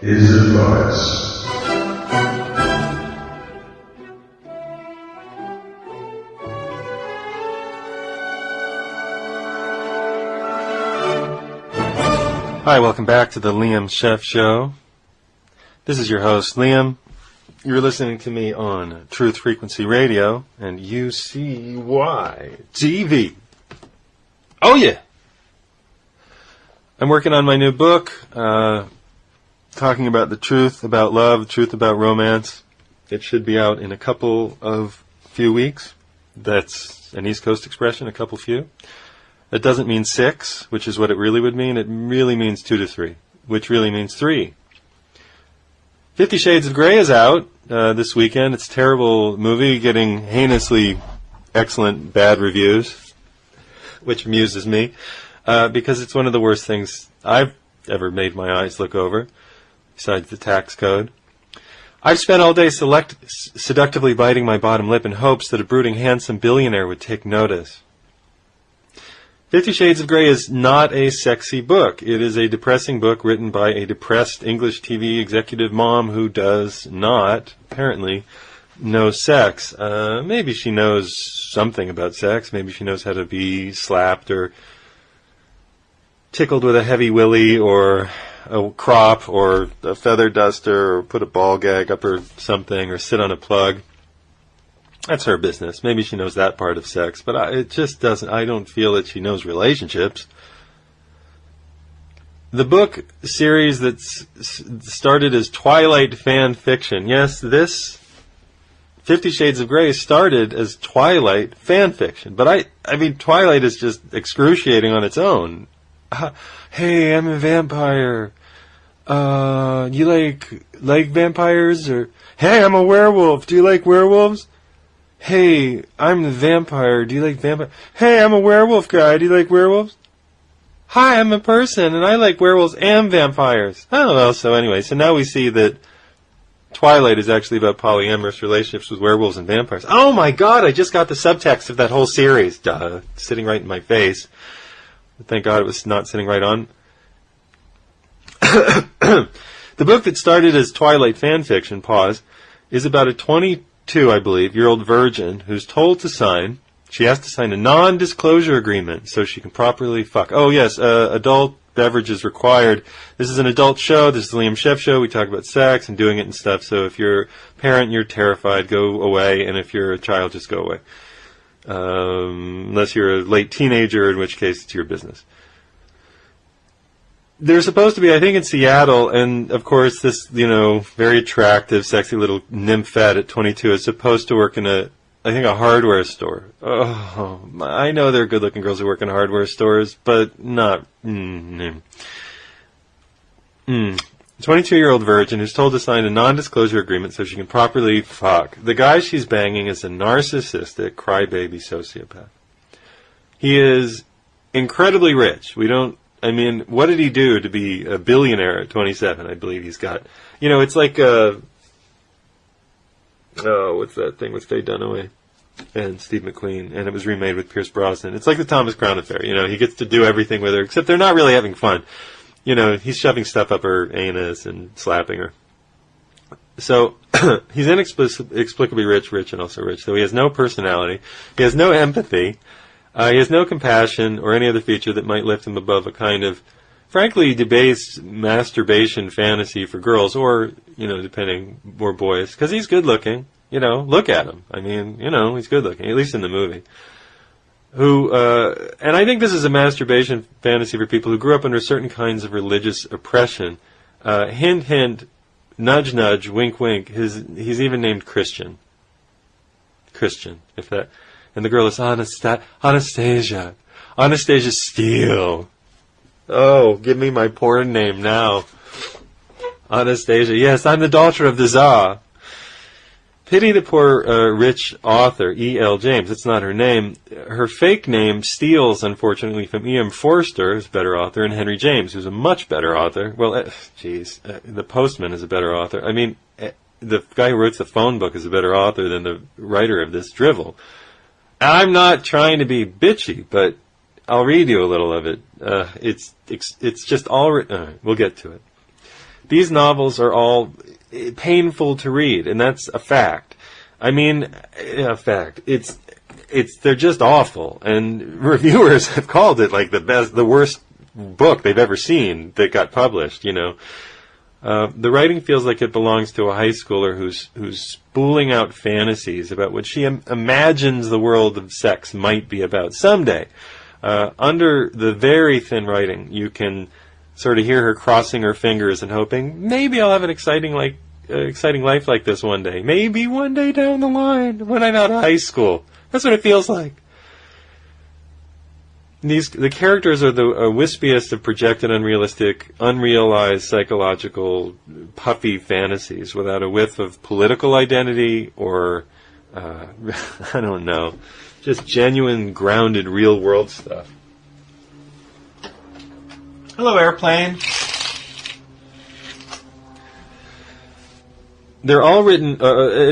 is advised. Hi, welcome back to the Liam Scheff Show. This is your host, Liam. You're listening to me on Truth Frequency Radio and UCY TV. Oh yeah! I'm working on my new book, talking about the truth about love, the truth about romance. It should be out in a few weeks. That's an East Coast expression, a few. That doesn't mean 6, which is what it really would mean. It really means 2 to 3, which really means 3. 50 Shades of Grey is out this weekend. It's a terrible movie, getting heinously excellent bad reviews, which amuses me, because it's one of the worst things I've ever made my eyes look over, besides the tax code. I've spent all day seductively biting my bottom lip in hopes that a brooding, handsome billionaire would take notice. 50 Shades of Grey is not a sexy book. It is a depressing book written by a depressed English TV executive mom who does not, apparently, know sex. Maybe she knows something about sex. Maybe she knows how to be slapped or tickled with a heavy willy or a crop or a feather duster or put a ball gag up or something or sit on a plug. That's her business. Maybe she knows that part of sex, but it just doesn't. I don't feel that she knows relationships. The book series that started as Twilight fan fiction. Yes, this 50 Shades of Grey started as Twilight fan fiction, but I mean, Twilight is just excruciating on its own. Hey, I'm a vampire. You like vampires? Or hey, I'm a werewolf. Do you like werewolves? Hey, I'm the vampire. Do you like vampire? Hey, I'm a werewolf guy. Do you like werewolves? Hi, I'm a person, and I like werewolves and vampires. I don't know. So anyway, so now we see that Twilight is actually about polyamorous relationships with werewolves and vampires. Oh my God, I just got the subtext of that whole series. Duh, sitting right in my face. Thank God it was not sitting right on. The book that started as Twilight fan fiction, is about a 22, I believe, year old virgin who's told to sign. She has to sign a non-disclosure agreement so she can properly fuck. Oh yes, adult beverages required. This is an adult show. This is the Liam Scheff Show. We talk about sex and doing it and stuff. So if you're a parent, you're terrified, go away. And if you're a child, just go away. Unless you're a late teenager, in which case it's your business. They're supposed to be, I think, in Seattle, and of course this, very attractive, sexy little nymphette at 22 is supposed to work in a hardware store. Oh, I know there are good-looking girls who work in hardware stores, but not. 22-year-old virgin who's told to sign a non-disclosure agreement so she can properly fuck. The guy she's banging is a narcissistic, crybaby sociopath. He is incredibly rich. What did he do to be a billionaire at 27? I believe he's got, it's like what's that thing with Faye Dunaway and Steve McQueen, and it was remade with Pierce Brosnan. It's like the Thomas Crown Affair. He gets to do everything with her, except they're not really having fun. He's shoving stuff up her anus and slapping her. So he's inexplicably rich and also rich. So he has no personality. He has no empathy. He has no compassion or any other feature that might lift him above a kind of, frankly, debased masturbation fantasy for girls, or, depending, more boys. Because he's good looking. Look at him. He's good looking, at least in the movie. And I think this is a masturbation fantasy for people who grew up under certain kinds of religious oppression. Hint, hint, nudge, nudge, wink, wink. He's even named Christian. Christian, if that. And the girl is Anastasia. Anastasia Steele. Oh, give me my porn name now. Anastasia. Yes, I'm the daughter of the Tsar. Pity the poor rich author, E.L. James. That's not her name. Her fake name steals, unfortunately, from E.M. Forster, who's a better author, and Henry James, who's a much better author. Well, The Postman is a better author. The guy who wrote the phone book is a better author than the writer of this drivel. I'm not trying to be bitchy, but I'll read you a little of it. It's just all... we'll get to it. These novels are all painful to read, and that's a fact. I mean, a fact. They're just awful, and reviewers have called it like the worst book they've ever seen that got published, you know. The writing feels like it belongs to a high schooler who's spooling out fantasies about what she imagines the world of sex might be about someday. Under the very thin writing, you can sort of hear her crossing her fingers and hoping, maybe I'll have an exciting life like this one day. Maybe one day down the line when I'm out of high school. That's what it feels like. The characters are the wispiest of projected unrealistic, unrealized psychological, puffy fantasies without a whiff of political identity or, I don't know, just genuine, grounded, real-world stuff. Hello, airplane. They're all written,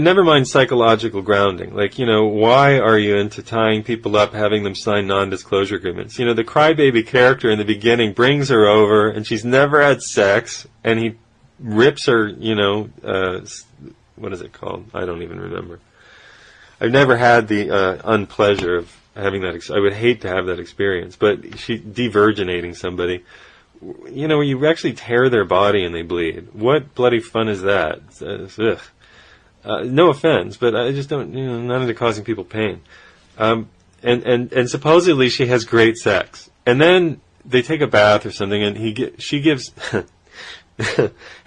never mind psychological grounding. Like, you know, why are you into tying people up, having them sign non-disclosure agreements? You know, the crybaby character in the beginning brings her over, and she's never had sex, and he rips her, you know, what is it called? I don't even remember. I've never had the unpleasure of having that. I would hate to have that experience, but she de-virginating somebody. You know, you actually tear their body and they bleed. What bloody fun is that? No offense, but I just don't, you know, not into causing people pain. And supposedly she has great sex. And then they take a bath or something and she gives,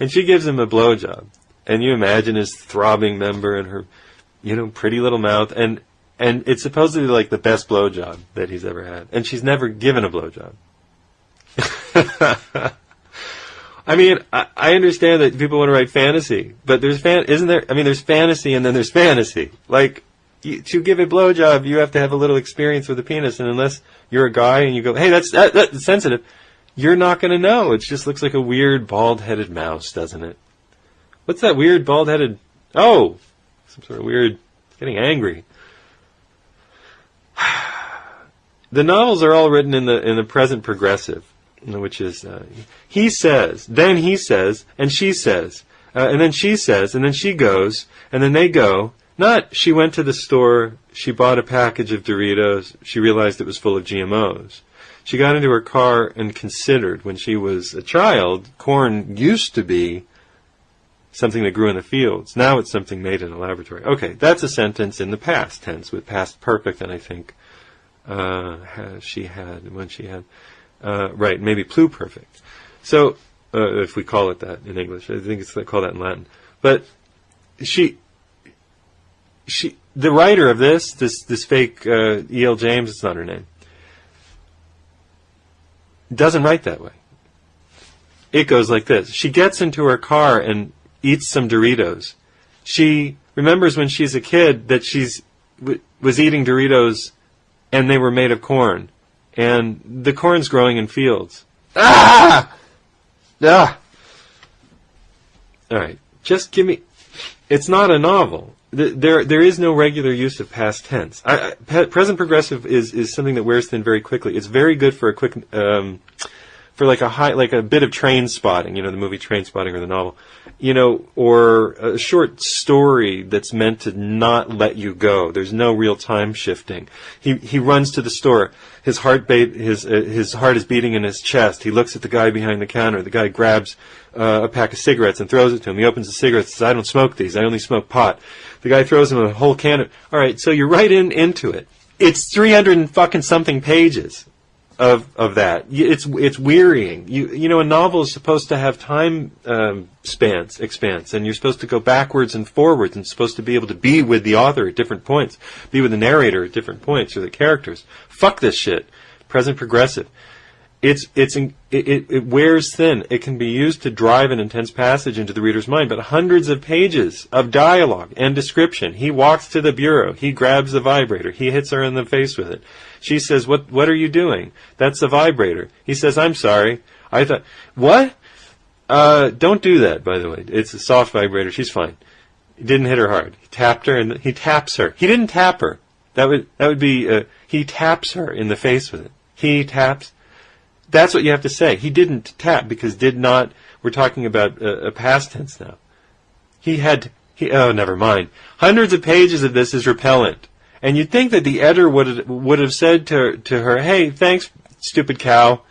and she gives him a blowjob. And you imagine his throbbing member and her, you know, pretty little mouth. And it's supposedly like the best blowjob that he's ever had. And she's never given a blowjob. I mean, I understand that people want to write fantasy, but there's there's fantasy and then there's fantasy. Like, to give a blowjob, you have to have a little experience with a penis, and unless you're a guy and you go, hey, that's sensitive, you're not going to know. It just looks like a weird bald-headed mouse, doesn't it? What's that weird bald-headed? Oh, some sort of weird, getting angry. The novels are all written in the present progressive, which is he says, then he says, and she says, and then she says, and then she goes, and then they go. Not she went to the store, she bought a package of Doritos, she realized it was full of GMOs. She got into her car and considered when she was a child, corn used to be something that grew in the fields. Now it's something made in a laboratory. Okay, that's a sentence in the past tense with past perfect, and I think she had, when she had, right, maybe pluperfect. So, if we call it that in English, I think it's called that in Latin. But the writer of this fake E.L. James, it's not her name, doesn't write that way. It goes like this. She gets into her car and eats some Doritos. She remembers when she's a kid that was eating Doritos and they were made of corn. And the corn's growing in fields. Ah! Ah! All right. Just give me... It's not a novel. There is no regular use of past tense. Present progressive is something that wears thin very quickly. It's very good for a quick... for like a bit of Train Spotting, you know, the movie Train Spotting or the novel, you know, or a short story that's meant to not let you go. There's no real time shifting. He runs to the store. His heart is beating in his chest. He looks at the guy behind the counter. The guy grabs a pack of cigarettes and throws it to him. He opens the cigarettes and says, I don't smoke these. I only smoke pot. The guy throws him a whole can of... All right, so you're right into it. It's 300 and fucking something pages of that. It's wearying. You know, a novel is supposed to have time expanse, and you're supposed to go backwards and forwards, and supposed to be able to be with the author at different points, be with the narrator at different points, or the characters. Fuck this shit. Present progressive. It wears thin. It can be used to drive an intense passage into the reader's mind, but hundreds of pages of dialogue and description. He walks to the bureau. He grabs the vibrator. He hits her in the face with it. She says, what are you doing? That's the vibrator. He says, I'm sorry. I thought, what? Don't do that, by the way. It's a soft vibrator. She's fine. He didn't hit her hard. He tapped her, and he taps her. He didn't tap her. That would be, he taps her in the face with it. He taps. That's what you have to say. He didn't tap because did not We're talking about a past tense now. Oh, never mind. Hundreds of pages of this is repellent. And you'd think that the editor would have said to her, hey, thanks, stupid cow.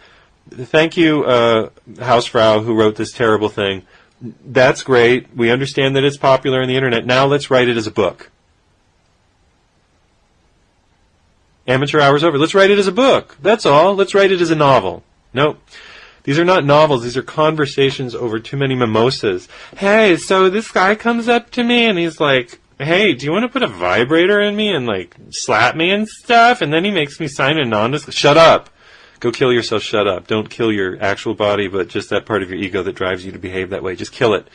Thank you, Hausfrau, who wrote this terrible thing. That's great. We understand that it's popular on the internet. Now let's write it as a book. Amateur hour's over. Let's write it as a book. That's all. Let's write it as a novel. Nope. These are not novels. These are conversations over too many mimosas. Hey, so this guy comes up to me and he's like, hey, do you want to put a vibrator in me and like slap me and stuff? And then he makes me sign a non-disclosure. Shut up. Go kill yourself. Shut up. Don't kill your actual body, but just that part of your ego that drives you to behave that way. Just kill it.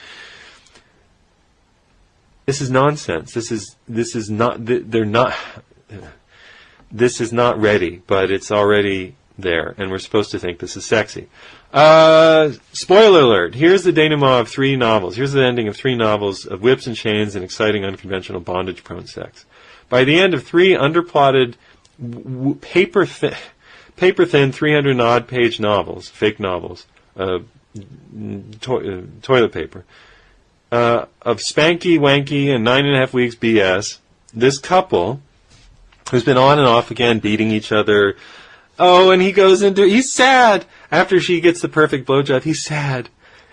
This is nonsense. This is not. They're not. This is not ready, but it's already there, and we're supposed to think this is sexy. Spoiler alert. Here's the denouement of 3 novels. Here's the ending of 3 novels of whips and chains and exciting, unconventional, bondage-prone sex. By the end of 3 underplotted, paper-thin, 300-odd-page novels, fake novels, toilet paper, of spanky, wanky, and 9.5 weeks BS, this couple, who's been on and off again, beating each other. Oh, and he's sad. After she gets the perfect blowjob, he's sad.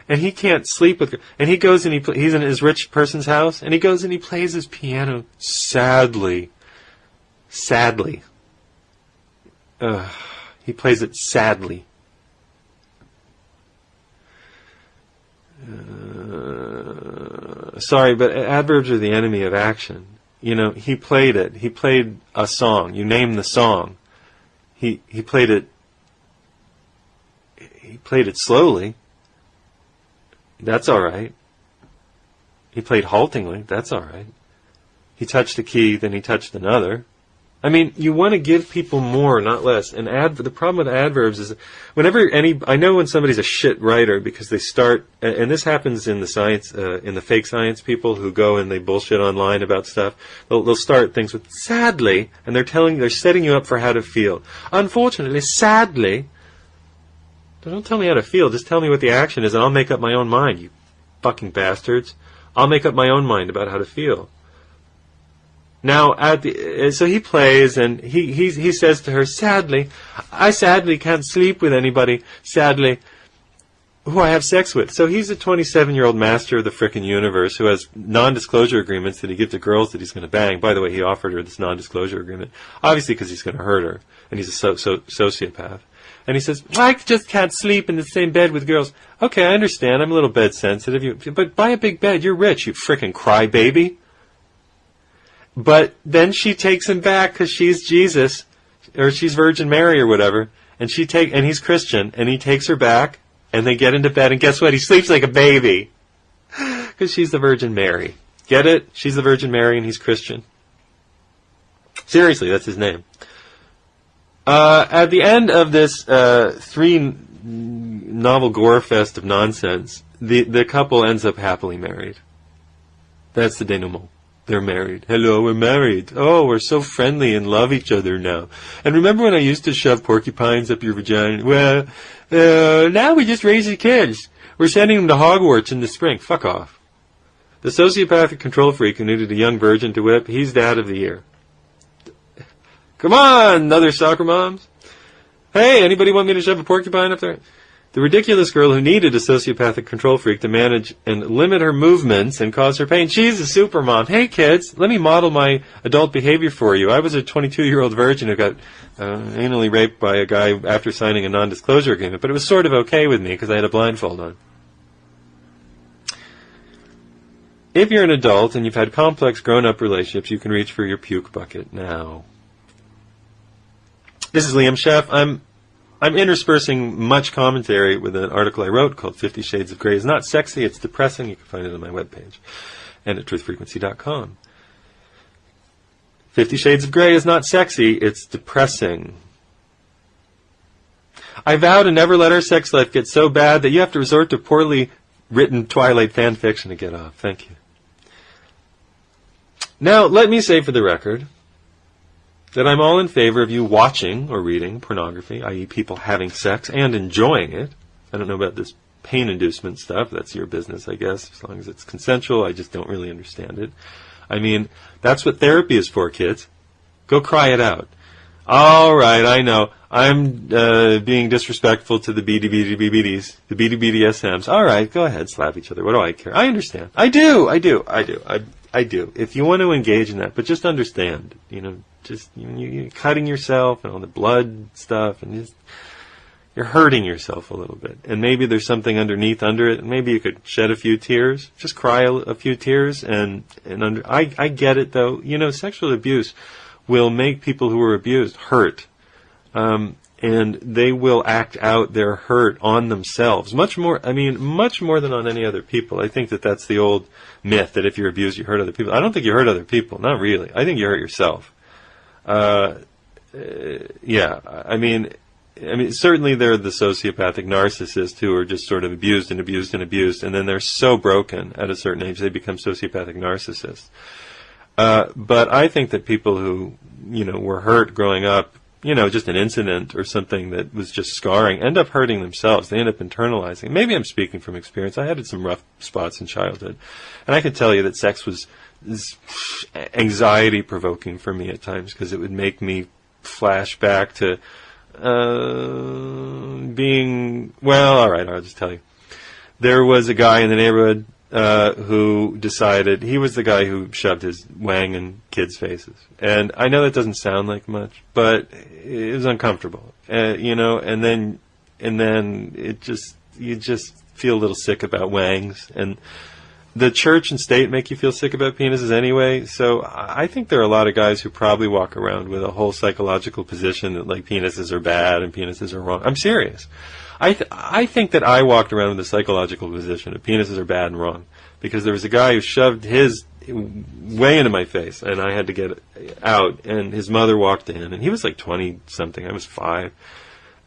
And he can't sleep with her. And he goes and he's in his rich person's house, and he goes and he plays his piano sadly. Sadly. He plays it sadly. Sorry, but adverbs are the enemy of action. You know, he played it. He played a song. You name the song. He played it. He played it slowly. That's all right. He played haltingly. That's all right. He touched a key, then he touched another. I mean, you want to give people more, not less. And the problem with adverbs is I know when somebody's a shit writer because they start, and this happens in the science, in the fake science people who go and they bullshit online about stuff. They'll start things with sadly, and they're setting you up for how to feel. Unfortunately, sadly, don't tell me how to feel. Just tell me what the action is, and I'll make up my own mind. You fucking bastards! I'll make up my own mind about how to feel. Now, so he plays, and he says to her, sadly, I sadly can't sleep with anybody, sadly, who I have sex with. So he's a 27-year-old master of the frickin' universe who has non-disclosure agreements that he gives to girls that he's going to bang. By the way, he offered her this non-disclosure agreement, obviously because he's going to hurt her, and he's a sociopath. And he says, I just can't sleep in the same bed with girls. Okay, I understand, I'm a little bed sensitive, but buy a big bed, you're rich, you frickin' crybaby. But then she takes him back because she's Jesus, or she's Virgin Mary or whatever, and he's Christian, and he takes her back, and they get into bed, and guess what? He sleeps like a baby because she's the Virgin Mary. Get it? She's the Virgin Mary, and he's Christian. Seriously, that's his name. At the end of this 3-novel gore fest of nonsense, the couple ends up happily married. That's the denouement. They're married. Hello, we're married. Oh, we're so friendly and love each other now. And remember when I used to shove porcupines up your vagina? Well, now we just raise the kids. We're sending them to Hogwarts in the spring. Fuck off. The sociopathic control freak who needed a young virgin to whip, he's dad of the year. Come on, other soccer moms. Hey, anybody want me to shove a porcupine up there? The ridiculous girl who needed a sociopathic control freak to manage and limit her movements and cause her pain. She's a supermom. Hey, kids, let me model my adult behavior for you. I was a 22-year-old virgin who got anally raped by a guy after signing a non-disclosure agreement, but it was sort of okay with me because I had a blindfold on. If you're an adult and you've had complex grown-up relationships, you can reach for your puke bucket now. This is Liam Scheff. I'm interspersing much commentary with an article I wrote called 50 Shades of Grey is not sexy, it's depressing. You can find it on my webpage and at truthfrequency.com. 50 Shades of Grey is not sexy, it's depressing. I vow to never let our sex life get so bad that you have to resort to poorly written Twilight fan fiction to get off. Thank you. Now, let me say for the record that I'm all in favor of you watching or reading pornography, i.e. people having sex and enjoying it. I don't know about this pain inducement stuff, that's your business, I guess, as long as it's consensual. I just don't really understand it. I mean, that's what therapy is for, kids. Go cry it out. All right, I know. I'm being disrespectful to the BDBDBDs, the BDBDSMs. All right, go ahead, slap each other. What do I care? I understand. I do. If you want to engage in that, but just understand, just you're cutting yourself and all the blood stuff, and you're hurting yourself a little bit. And maybe there's something underneath under it. Maybe you could shed a few tears, just cry a few tears, I get it though. Sexual abuse will make people who are abused hurt. And they will act out their hurt on themselves. Much more than on any other people. I think that's the old myth that if you're abused, you hurt other people. I don't think you hurt other people. Not really. I think you hurt yourself. Yeah. I mean, certainly there are the sociopathic narcissists who are just sort of abused, and then they're so broken at a certain age they become sociopathic narcissists. But I think that people who, were hurt growing up, just an incident or something that was just scarring, end up hurting themselves. They end up internalizing. Maybe I'm speaking from experience. I had some rough spots in childhood. And I can tell you that sex was anxiety-provoking for me at times, because it would make me flash back to being, well, all right, I'll just tell you. There was a guy in the neighborhood who decided, he was the guy who shoved his wang in kids' faces. And I know that doesn't sound like much, but it was uncomfortable. And then you just feel a little sick about wangs. And the church and state make you feel sick about penises anyway. So I think there are a lot of guys who probably walk around with a whole psychological position that, like, penises are bad and penises are wrong. I'm serious. I think that I walked around with a psychological position that penises are bad and wrong, because there was a guy who shoved his way into my face, and I had to get out, and his mother walked in, and he was like 20-something, I was 5,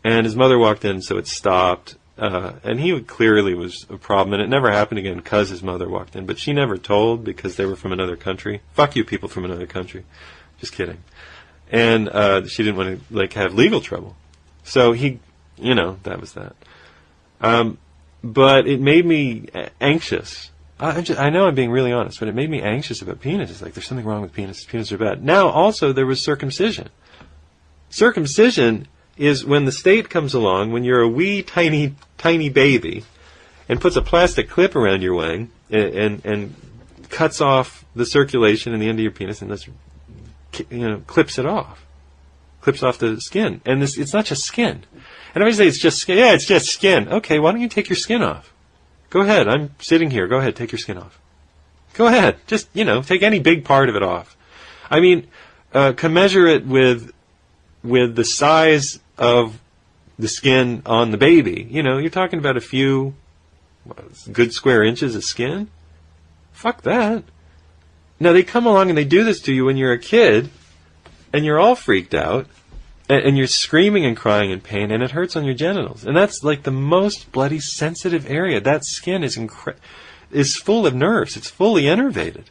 and his mother walked in, so it stopped, and he clearly was a problem, and it never happened again because his mother walked in, but she never told because they were from another country. Fuck you, people from another country. Just kidding. And she didn't want to, have legal trouble. So he... that was that. But it made me anxious. I know I'm being really honest, but it made me anxious about penises. Like, there's something wrong with penises. Penises are bad. Now, also, there was circumcision. Circumcision is when the state comes along, when you're a wee, tiny, tiny baby, and puts a plastic clip around your wang, and cuts off the circulation in the end of your penis, and clips it off. Clips off the skin. And it's not just skin. And everybody say it's just skin. Yeah, it's just skin. Okay, why don't you take your skin off? Go ahead. I'm sitting here. Go ahead. Take your skin off. Go ahead. Just, take any big part of it off. I mean, commensurate with the size of the skin on the baby. You're talking about a few good square inches of skin. Fuck that. Now, they come along and they do this to you when you're a kid, and you're all freaked out. And you're screaming and crying in pain, and it hurts on your genitals. And that's like the most bloody sensitive area. That skin is full of nerves. It's fully innervated.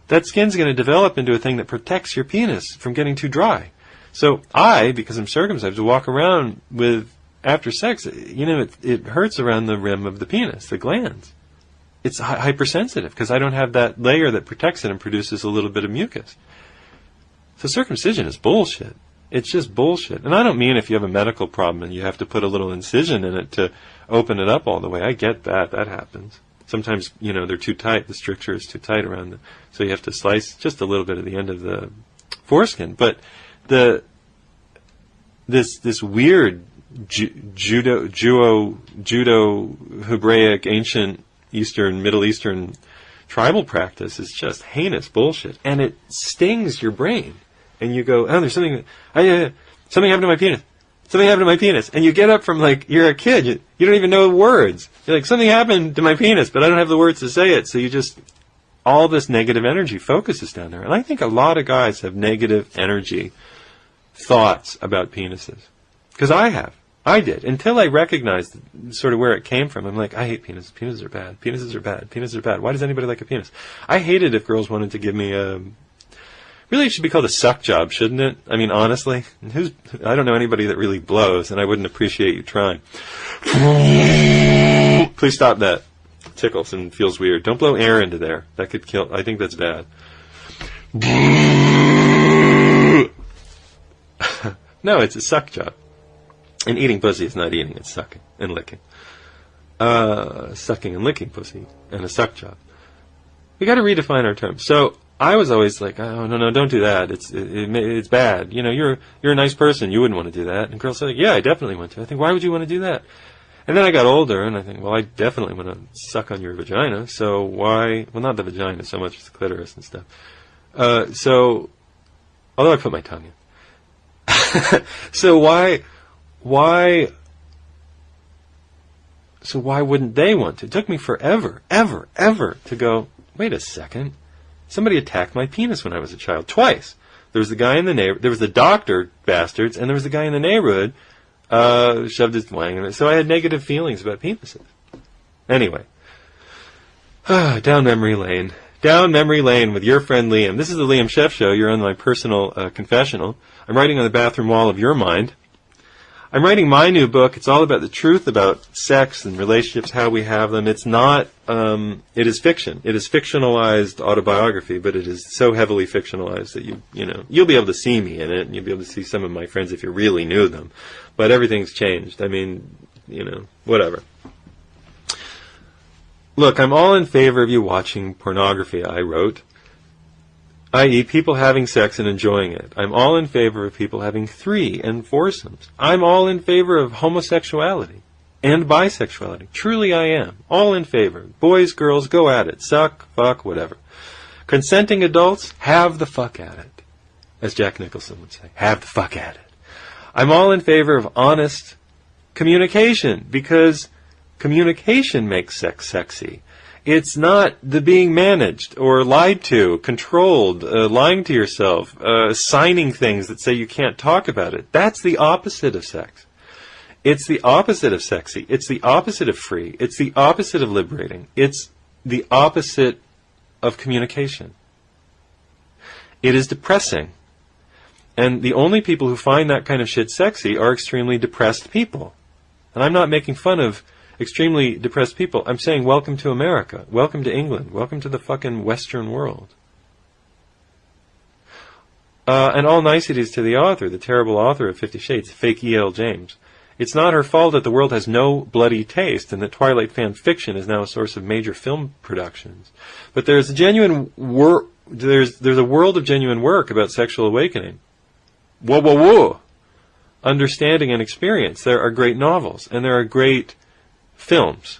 That skin's going to develop into a thing that protects your penis from getting too dry. So because I'm circumcised, will walk around with, after sex, it hurts around the rim of the penis, the glands. It's hypersensitive because I don't have that layer that protects it and produces a little bit of mucus. So circumcision is bullshit. It's just bullshit. And I don't mean if you have a medical problem and you have to put a little incision in it to open it up all the way. I get that. That happens. Sometimes, they're too tight. The stricture is too tight around them. So you have to slice just a little bit at the end of the foreskin. But this weird judo Hebraic, ancient Eastern, Middle Eastern tribal practice is just heinous bullshit. And it stings your brain. And you go, oh, there's something happened to my penis. Something happened to my penis. And you get up from, you're a kid. You don't even know the words. You're like, something happened to my penis, but I don't have the words to say it. So all this negative energy focuses down there. And I think a lot of guys have negative energy thoughts about penises. Because I did. Until I recognized sort of where it came from. I'm like, I hate penises. Penises are bad. Penises are bad. Penises are bad. Why does anybody like a penis? I hated if girls wanted to give me really, it should be called a suck job, shouldn't it? I mean, honestly, I don't know anybody that really blows, and I wouldn't appreciate you trying. Please stop that. It tickles and feels weird. Don't blow air into there. That could kill. I think that's bad. No, it's a suck job. And eating pussy is not eating, it's sucking and licking. Sucking and licking pussy and a suck job. We got to redefine our terms. So I was always like, oh, no, don't do that. It's bad. You know, you're a nice person. You wouldn't want to do that. And girls are like, yeah, I definitely want to. I think, why would you want to do that? And then I got older, and I think, well, I definitely want to suck on your vagina. So why? Well, not the vagina so much as the clitoris and stuff. So, although I put my tongue in. So why wouldn't they want to? It took me forever, ever to go, wait a second. Somebody attacked my penis when I was a child. Twice. There was the guy in the neighborhood, there was the doctor, bastards, and there was the guy in the neighborhood, shoved his wang in it. So I had negative feelings about penises. Anyway. Down memory lane. Down memory lane with your friend Liam. This is the Liam Scheff Show. You're on my personal confessional. I'm writing on the bathroom wall of your mind. I'm writing my new book. It's all about the truth about sex and relationships, how we have them. It's not, it is fiction. It is fictionalized autobiography, but it is so heavily fictionalized that you'll be able to see me in it, and you'll be able to see some of my friends if you really knew them. But everything's changed. I mean, whatever. Look, I'm all in favor of you watching pornography, I wrote, i.e. people having sex and enjoying it. I'm all in favor of people having threes and foursomes. I'm all in favor of homosexuality and bisexuality. Truly I am. All in favor. Boys, girls, go at it. Suck, fuck, whatever. Consenting adults, have the fuck at it. As Jack Nicholson would say. Have the fuck at it. I'm all in favor of honest communication, because communication makes sex sexy. It's not the being managed or lied to, controlled, lying to yourself, signing things that say you can't talk about it. That's the opposite of sex. It's the opposite of sexy. It's the opposite of free. It's the opposite of liberating. It's the opposite of communication. It is depressing. And the only people who find that kind of shit sexy are extremely depressed people. And I'm not making fun of extremely depressed people. I'm saying welcome to America. Welcome to England. Welcome to the fucking Western world. And all niceties to the author, the terrible author of 50 Shades, fake E.L. James. It's not her fault that the world has no bloody taste and that Twilight fan fiction is now a source of major film productions. But there's a genuine there's a world of genuine work about sexual awakening. Whoa, whoa, whoa. Understanding and experience. There are great novels, and there are great films.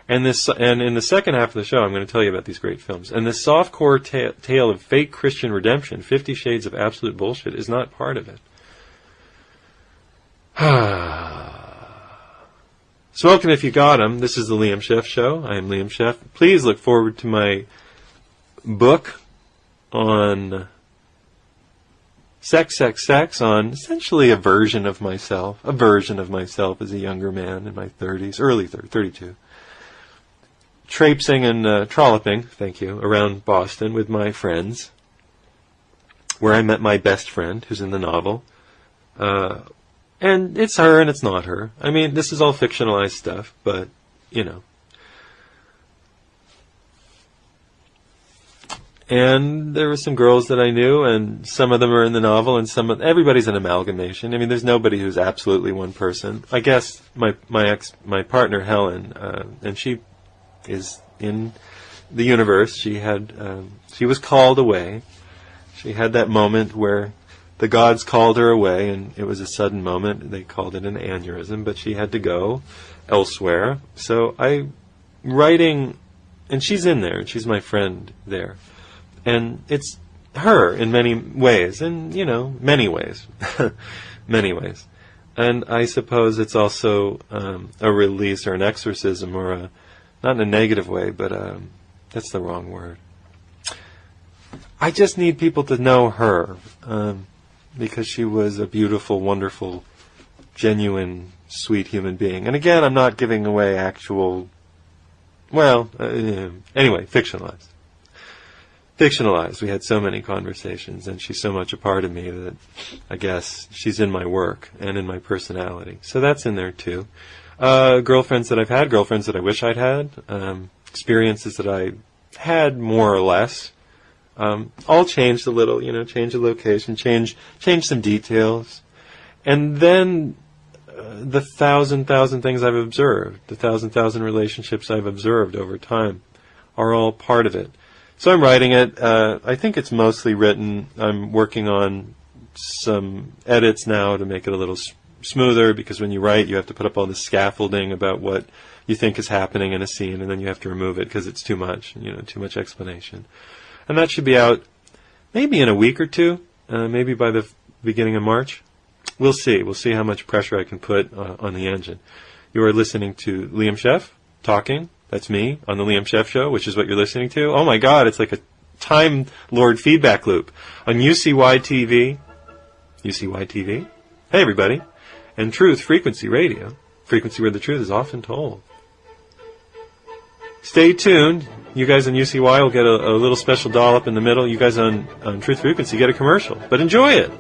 And in the second half of the show, I'm going to tell you about these great films. And this softcore tale of fake Christian redemption, 50 Shades of Absolute Bullshit, is not part of it. Smoke 'em if you got 'em. This is the Liam Scheff Show. I am Liam Scheff. Please look forward to my book on sex, on essentially a version of myself as a younger man in my 30s, early 32. Traipsing and trolloping, thank you, around Boston with my friends, where I met my best friend, who's in the novel. And it's her and it's not her. I mean, this is all fictionalized stuff, but, And there were some girls that I knew, and some of them are in the novel, and everybody's an amalgamation. I mean, there's nobody who's absolutely one person. I guess my partner Helen, and she is in the universe. She was called away. She had that moment where the gods called her away, and it was a sudden moment. They called it an aneurysm, but she had to go elsewhere. So I'm writing, and she's in there, and she's my friend there. And it's her in many ways, and, many ways. Many ways. And I suppose it's also a release or an exorcism, or not in a negative way, but that's the wrong word. I just need people to know her, because she was a beautiful, wonderful, genuine, sweet human being. And again, I'm not giving away actual, anyway, fictionalized. We had so many conversations, and she's so much a part of me that I guess she's in my work and in my personality. So that's in there too. Girlfriends that I've had, girlfriends that I wish I'd had, experiences that I had more or less. All changed a little, change the location, change some details. And then the thousand things I've observed, the thousand relationships I've observed over time are all part of it. So I'm writing it. I think it's mostly written. I'm working on some edits now to make it a little smoother, because when you write, you have to put up all this scaffolding about what you think is happening in a scene, and then you have to remove it because it's too much, too much explanation. And that should be out maybe in a week or two, maybe by the beginning of March. We'll see. We'll see how much pressure I can put on the engine. You are listening to Liam Scheff talking. That's me on the Liam Scheff Show, which is what you're listening to. Oh my God, it's like a Time Lord feedback loop on UCY TV. UCY TV. Hey everybody. And Truth Frequency Radio. Frequency where the truth is often told. Stay tuned. You guys on UCY will get a little special dollop in the middle. You guys on Truth Frequency get a commercial. But enjoy it.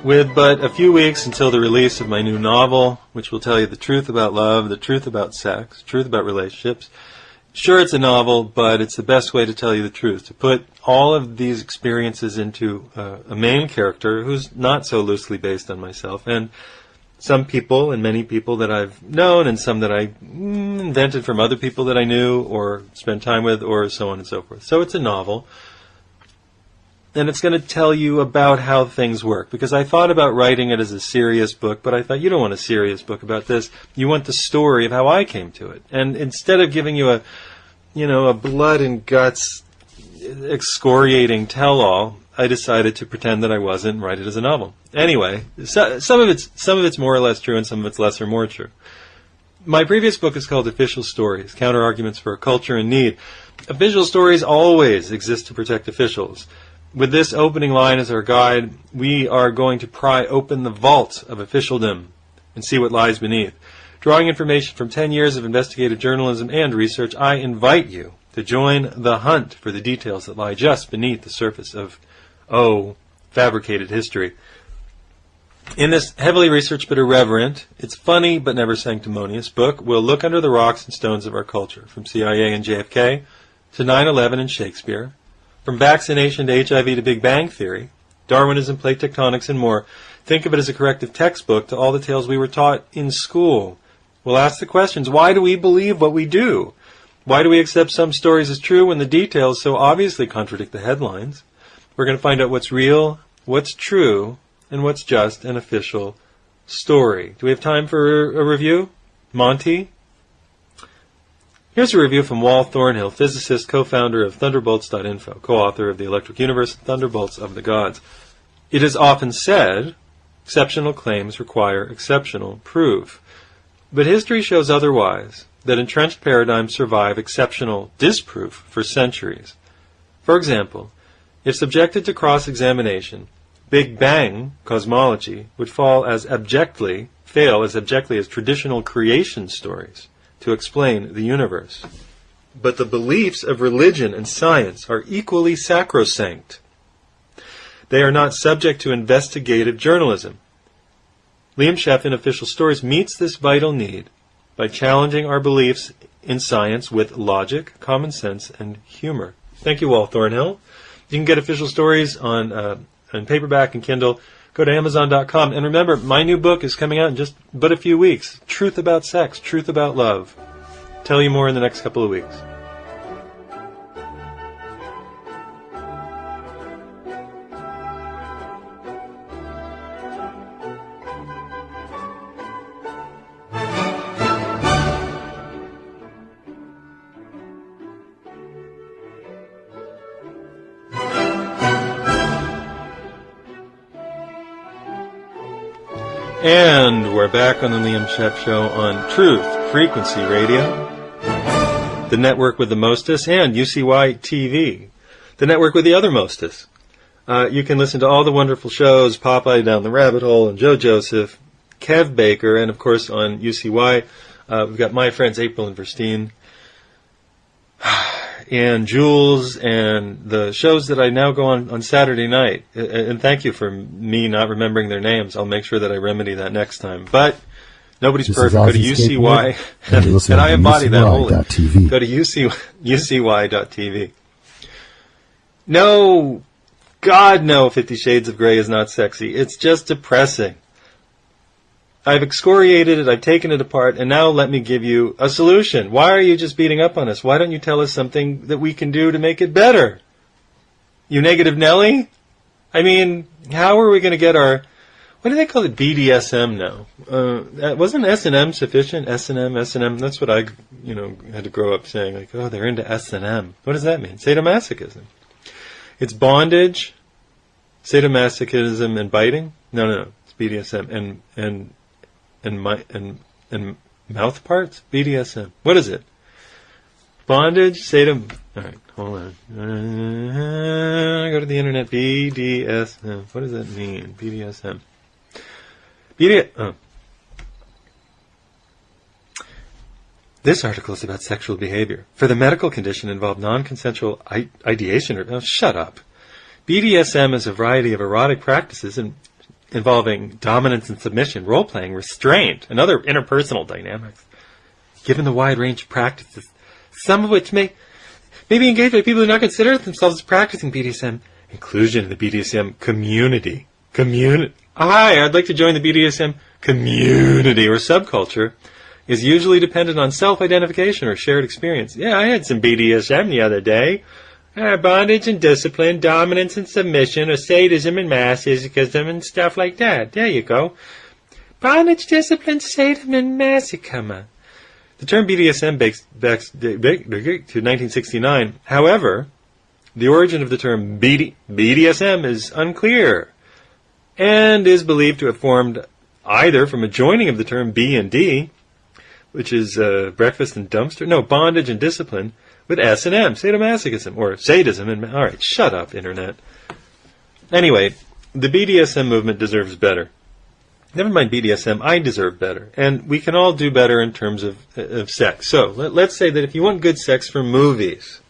With but a few weeks until the release of my new novel, which will tell you the truth about love, the truth about sex, the truth about relationships. Sure, it's a novel, but it's the best way to tell you the truth, to put all of these experiences into a main character who's not so loosely based on myself, and some people and many people that I've known, and some that I invented from other people that I knew or spent time with, or so on and so forth. So it's a novel. And it's going to tell you about how things work. Because I thought about writing it as a serious book, but I thought, you don't want a serious book about this. You want the story of how I came to it. And instead of giving you a blood and guts excoriating tell-all, I decided to pretend that I wasn't and write it as a novel. Anyway, some of it's more or less true, and some of it's less or more true. My previous book is called Official Stories, Counter-Arguments for a Culture in Need. Official stories always exist to protect officials. With this opening line as our guide, we are going to pry open the vault of officialdom and see what lies beneath. Drawing information from 10 years of investigative journalism and research, I invite you to join the hunt for the details that lie just beneath the surface of, fabricated history. In this heavily researched but irreverent, it's funny but never sanctimonious book, we'll look under the rocks and stones of our culture, from CIA and JFK to 9/11 and Shakespeare, from vaccination to HIV to Big Bang Theory, Darwinism, plate tectonics, and more. Think of it as a corrective textbook to all the tales we were taught in school. We'll ask the questions, why do we believe what we do? Why do we accept some stories as true when the details so obviously contradict the headlines? We're going to find out what's real, what's true, and what's just an official story. Do we have time for a review? Monty? Here's a review from Wal Thornhill, physicist, co-founder of Thunderbolts.info, co-author of The Electric Universe, Thunderbolts of the Gods. It is often said, exceptional claims require exceptional proof. But history shows otherwise, that entrenched paradigms survive exceptional disproof for centuries. For example, if subjected to cross-examination, Big Bang cosmology would fail as abjectly as traditional creation stories to explain the universe. But the beliefs of religion and science are equally sacrosanct. They are not subject to investigative journalism. Liam Scheff in Official Stories meets this vital need by challenging our beliefs in science with logic, common sense, and humor. Thank you, Wal Thornhill. You can get Official Stories on paperback and Kindle. Go to Amazon.com. And remember, my new book is coming out in just but a few weeks. Truth About Sex, Truth About Love. Tell you more in the next couple of weeks. And we're back on the Liam Scheff Show on Truth Frequency Radio, the network with the mostest, and UCY TV, the network with the other mostest. You can listen to all the wonderful shows, Popeye Down the Rabbit Hole, and Joe Joseph, Kev Baker, and of course on UCY, we've got my friends April and Verstine, and Jules, and the shows that I now go on Saturday night. And thank you for me not remembering their names. I'll make sure that I remedy that next time. But nobody's perfect. Go to UCY, and I embody that wholly. Go to UCY.tv. No, God no, 50 Shades of Grey is not sexy. It's just depressing. I've excoriated it, I've taken it apart, and now let me give you a solution. Why are you just beating up on us? Why don't you tell us something that we can do to make it better? You negative Nelly? I mean, how are we going to get our... What do they call it? BDSM now. Wasn't S&M sufficient? S&M, that's what I, had to grow up saying. Like, oh, they're into S&M. What does that mean? Sadomasochism. It's bondage, sadomasochism, and biting? No, it's BDSM. And mouth parts? BDSM. What is it? Bondage, sadom... Alright, hold on. Go to the internet. BDSM. What does that mean? BDSM. This article is about sexual behavior. For the medical condition involved non-consensual ideation... shut up. BDSM is a variety of erotic practices involving dominance and submission, role-playing, restraint, and other interpersonal dynamics. Given the wide range of practices, some of which may be engaged by people who do not consider themselves as practicing BDSM, inclusion in the BDSM community. Hi, I'd like to join the BDSM community or subculture is usually dependent on self-identification or shared experience. Yeah, I had some BDSM the other day. Bondage and discipline, dominance and submission, or sadism and masochism and stuff like that. There you go. Bondage, discipline, sadism, and masochism. The term BDSM dates back to 1969. However, the origin of the term BDSM is unclear and is believed to have formed either from a joining of the term B and D, which is breakfast and dumpster, bondage and discipline, with S&M, sadomasochism, or sadism. All right, shut up, Internet. Anyway, the BDSM movement deserves better. Never mind BDSM, I deserve better. And we can all do better in terms of sex. So, let's say that if you want good sex for movies,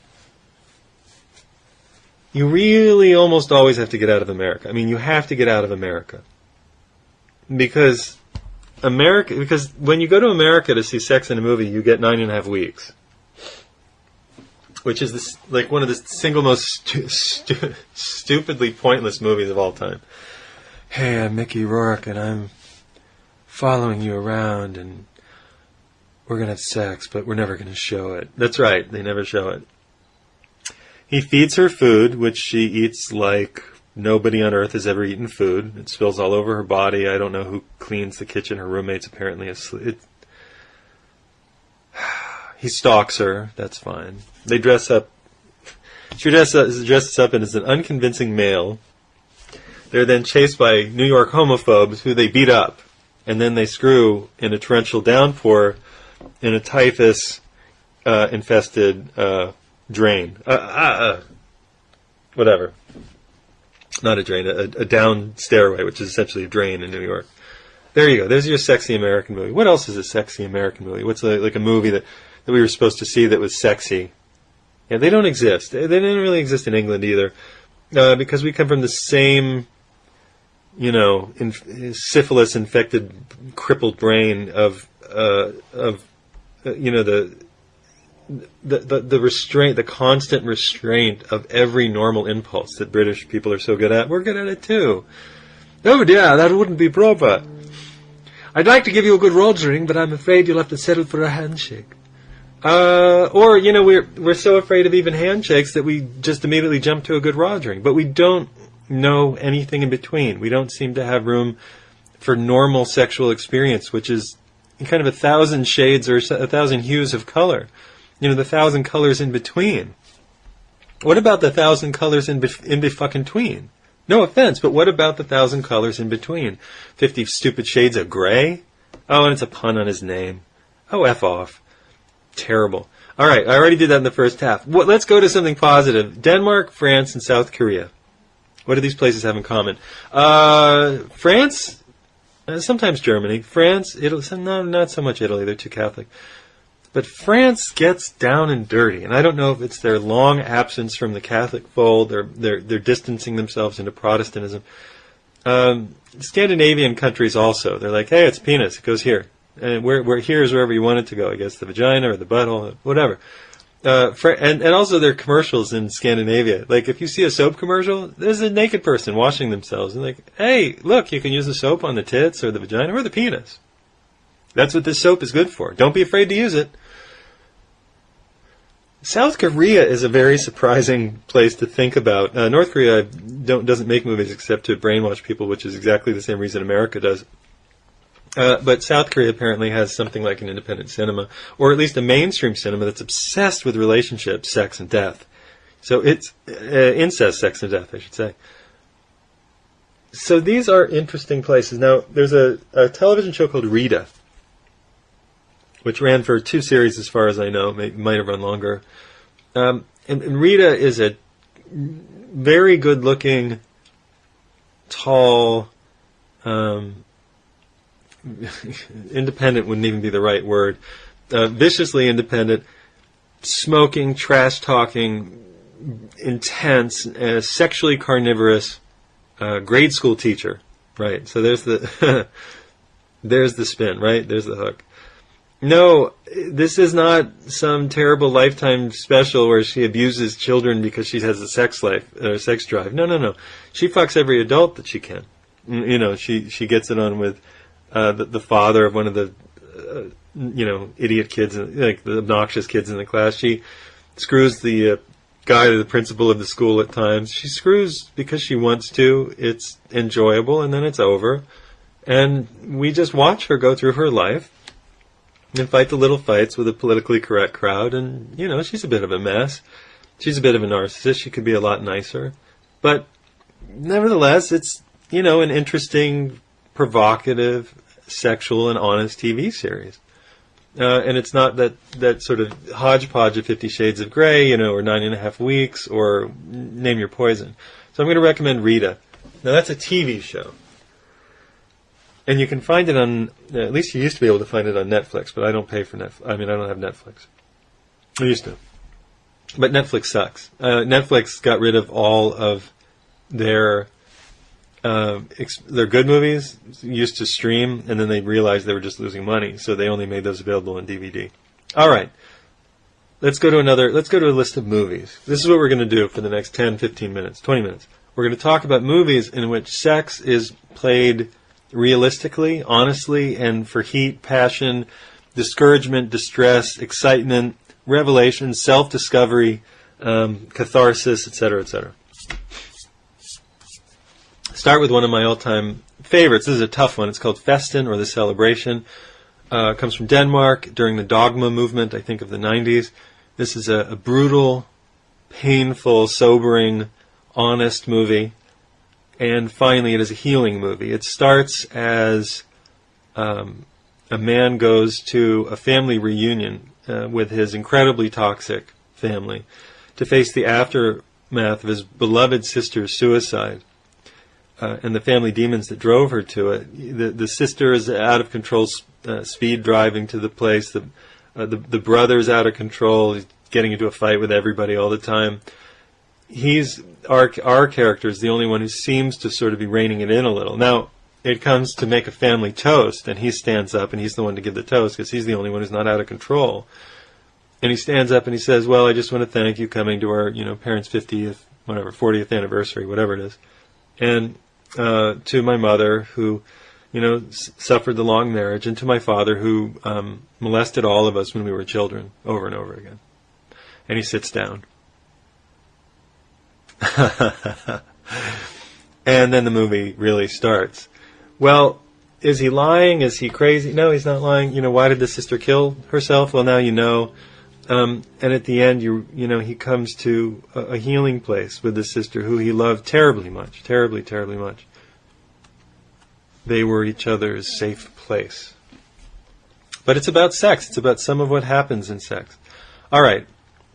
you really almost always have to get out of America. I mean, you have to get out of America. Because when you go to America to see sex in a movie, you get 9.5 weeks. Which is one of the single most stupidly pointless movies of all time. Hey, I'm Mickey Rourke, and I'm following you around, and we're going to have sex, but we're never going to show it. That's right, they never show it. He feeds her food, which she eats like nobody on earth has ever eaten food. It spills all over her body. I don't know who cleans the kitchen. Her roommate's apparently asleep. He stalks her. That's fine. They dress up. She dresses up and is an unconvincing male. They're then chased by New York homophobes who they beat up. And then they screw in a torrential downpour in a typhus-infested drain. Whatever. Not a drain, a down stairway, which is essentially a drain in New York. There you go. There's your sexy American movie. What else is a sexy American movie? What's like a movie that we were supposed to see that was sexy? Yeah, they don't exist. They didn't really exist in England either, because we come from the same, syphilis-infected, crippled brain of the restraint, the constant restraint of every normal impulse that British people are so good at. We're good at it too. Oh dear, that wouldn't be proper. I'd like to give you a good rogering, but I'm afraid you'll have to settle for a handshake. We're so afraid of even handshakes that we just immediately jump to a good rogering. But we don't know anything in between. We don't seem to have room for normal sexual experience, which is kind of 1,000 shades or 1,000 hues of color. The 1,000 colors in between. What about the 1,000 colors in fucking tween? No offense, but what about the 1,000 colors in between? 50 stupid shades of gray? Oh, and it's a pun on his name. Oh, F off. Terrible. All right, I already did that in the first half. Let's go to something positive. Denmark, France, and South Korea. What do these places have in common? France, sometimes Germany. France, Italy, no, not so much Italy. They're too Catholic. But France gets down and dirty, and I don't know if it's their long absence from the Catholic fold. They're distancing themselves into Protestantism. Scandinavian countries also. They're like, hey, it's penis. It goes here. And where here is wherever you want it to go. I guess the vagina or the butthole, whatever. And also their commercials in Scandinavia. Like, if you see a soap commercial, there's a naked person washing themselves. And like, hey, look, you can use the soap on the tits or the vagina or the penis. That's what this soap is good for. Don't be afraid to use it. South Korea is a very surprising place to think about. North Korea doesn't make movies except to brainwash people, which is exactly the same reason America does. But South Korea apparently has something like an independent cinema, or at least a mainstream cinema that's obsessed with relationships, sex, and death. So it's incest, sex, and death, I should say. So these are interesting places. Now, there's a television show called Rita, which ran for 2 series as far as I know. Might have run longer. And Rita is a very good-looking, tall, independent wouldn't even be the right word, viciously independent, smoking, trash-talking, intense, sexually carnivorous grade school teacher. Right, so there's the there's the spin, right? There's the hook. No, this is not some terrible Lifetime special where she abuses children because she has a sex life or sex drive. No. She fucks every adult that she can. You know, she gets it on with the father of one of the idiot kids, like the obnoxious kids in the class. She screws the guy, the principal of the school at times. She screws because she wants to. It's enjoyable, and then it's over. And we just watch her go through her life and fight the little fights with a politically correct crowd. And, she's a bit of a mess. She's a bit of a narcissist. She could be a lot nicer. But nevertheless, it's, an interesting, provocative, sexual, and honest TV series. And it's not that sort of hodgepodge of 50 Shades of Grey, or 9.5 Weeks, or Name Your Poison. So I'm going to recommend Rita. Now, that's a TV show. And you can find it on, at least you used to be able to find it on Netflix, but I don't pay for Netflix. I don't have Netflix. I used to. But Netflix sucks. Netflix got rid of all of their good movies, used to stream, and then they realized they were just losing money, so they only made those available on DVD. All right. Let's go to a list of movies. This is what we're going to do for the next 10, 15 minutes, 20 minutes. We're going to talk about movies in which sex is played realistically, honestly, and for heat, passion, discouragement, distress, excitement, revelation, self-discovery, catharsis, etc., etc. Start with one of my all-time favorites. This is a tough one. It's called Festen, or The Celebration. It comes from Denmark during the Dogma movement, I think, of the 90s. This is a brutal, painful, sobering, honest movie. And finally, it is a healing movie. It starts as a man goes to a family reunion with his incredibly toxic family to face the aftermath of his beloved sister's suicide and the family demons that drove her to it. The sister is out of control, speed driving to the place. The brother's out of control. He's getting into a fight with everybody all the time. Our character is the only one who seems to sort of be reining it in a little. Now, it comes to make a family toast, and he stands up, and he's the one to give the toast, because he's the only one who's not out of control. And he stands up and he says, well, I just want to thank you coming to our, parents' 50th, 40th anniversary, whatever it is. And to my mother, who, suffered the long marriage, and to my father, who molested all of us when we were children, over and over again. And he sits down. And then the movie really starts. Well, is he lying? Is he crazy? No, he's not lying. Why did the sister kill herself? Well, now you know. And at the end, he comes to a healing place with his sister, who he loved terribly much, terribly, terribly much. They were each other's safe place. But it's about sex. It's about some of what happens in sex. All right,